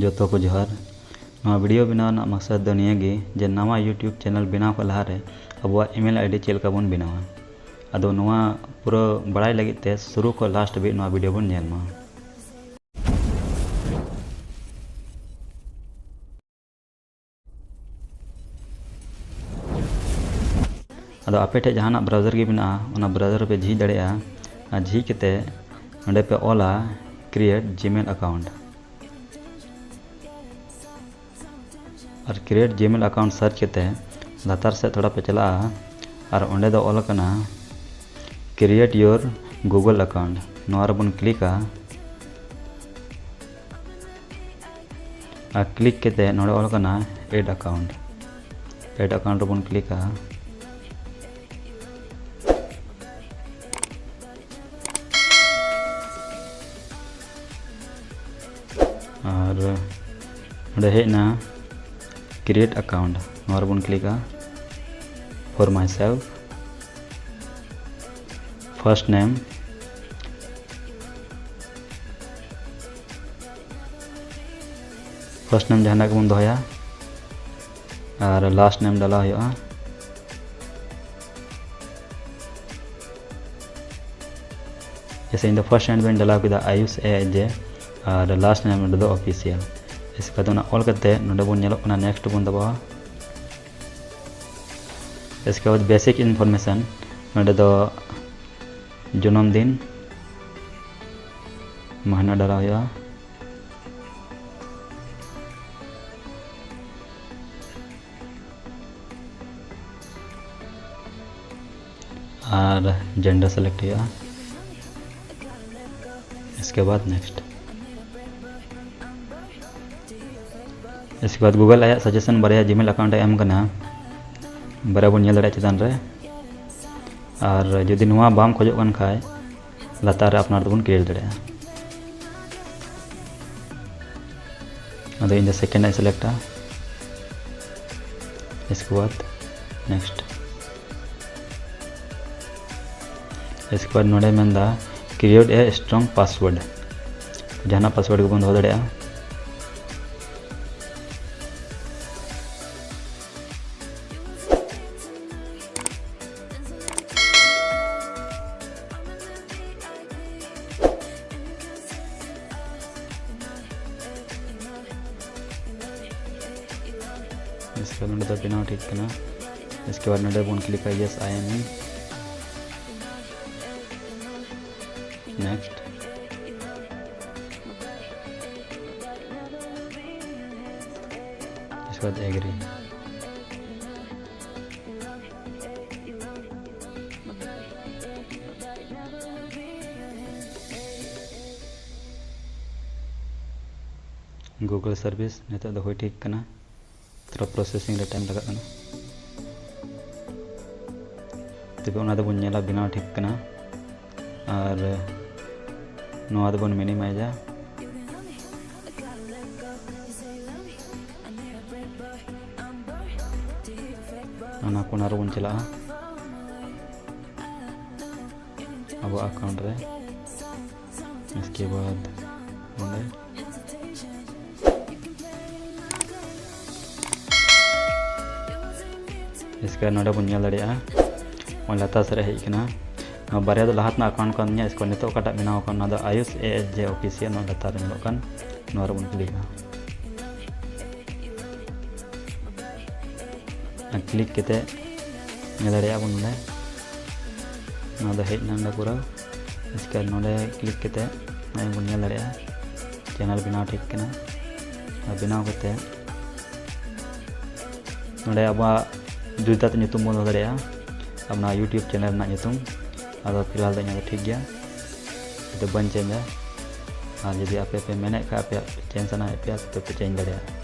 जोतो को जोहार नवा वीडियो बनाव ना मकसद दो निया गे जे नवा यूट्यूब चैनल बनाव को लहारे अब ईमेल आईडी चेलका बन बनावा अदो नवा पूरा बड़ाई लगी ते शुरू को लास्ट भी नवा वीडियो बन नेल मा अदो आपे ठे जहाना ब्राउजर के बिना ओना ब्राउजर पे झी दड़ेया झी केते नडे पे ओला क्रिएट जीमेल अकाउंट और क्रिएट जीमेल अकाउंट सर्च करते लातार से थोड़ा पे चला और ओंडे दो ऑल करना क्रिएट योर गूगल अकाउंट नोर बन क्लिका और क्लिक करते नोड़े ऑल करना एड अकाउंट बन क्लिका और ओंडे हेना क्रिएट अकाउंट नोर बन क्लिका for myself first name जहां के बन दोया और लास्ट नेम डाला हुआ जैसे इन फर्स्ट नेम बन डाला किदा आयुष एज और लास्ट नेम दो ऑफिशियल इसके बाद ऑल करते नोडे बन नेलो नेक्स्ट बन दबावा इसके बाद बेसिक इन्फॉर्मेशन नोडे दो जन्मदिन महीना डाला हुआ और जेंडर सेलेक्ट हुआ इसके बाद नेक्स्ट इसके बाद गूगल आया सजेशन बारे जीमेल अकाउंट एम करना बारे बन नेल दड़े चेतान रे और जुदी नुआ बाम खोजो कन खाय लातार अपनार दबन क्रिएट दड़े अदो इन सेकंड आई सेलेक्टा इसके बाद नेक्स्ट इसके बाद नोडे मेंदा क्रिएट ए स्ट्रॉन्ग पासवर्ड जहाना पासवर्ड को बंद हो दड़े इसके बाद नोडे बिना ठीक करना इसके बाद नोडे बन click yes I am in next इसके बाद एग्री गूगल सर्विस नितो दो ठीक करना थोड़ा प्रोसेसिंग रे टाइम लगा करना तबे ओना दो बन नेला बिना ठीक करना और नोआ दो बन मिनिमाइजा ओना कोना रे बन चला अब अकाउंट रे इसके बाद ओंडे इसके नोडे बन नेल दड़ेया और लाता से हेकना बारे दो लहातना अकाउंट कान इसको नितो काटा बनाव कान ना आयुष एज जे ऑफिशियल नो लाता रे नेलो कान नोर बन क्लिका क्लिक केते नेल दड़ेया बन ने ना दो हेज ना पूरा इसके नोडे क्लिक केते ना बन नेल दड़ेया चैनल बनाव ठीक कना बनाव केते नोडे अबा जुदा ᱧᱩᱛᱩᱢ बन दड़ेया अपना यूट्यूब चैनल ना ᱧᱩᱛᱩᱢ अदो फिलहाल दो ठीक गया तो बन चेंजा और यदि आपे पे मेने का पे चेंज सना पे तो पे चेंज दड़ेया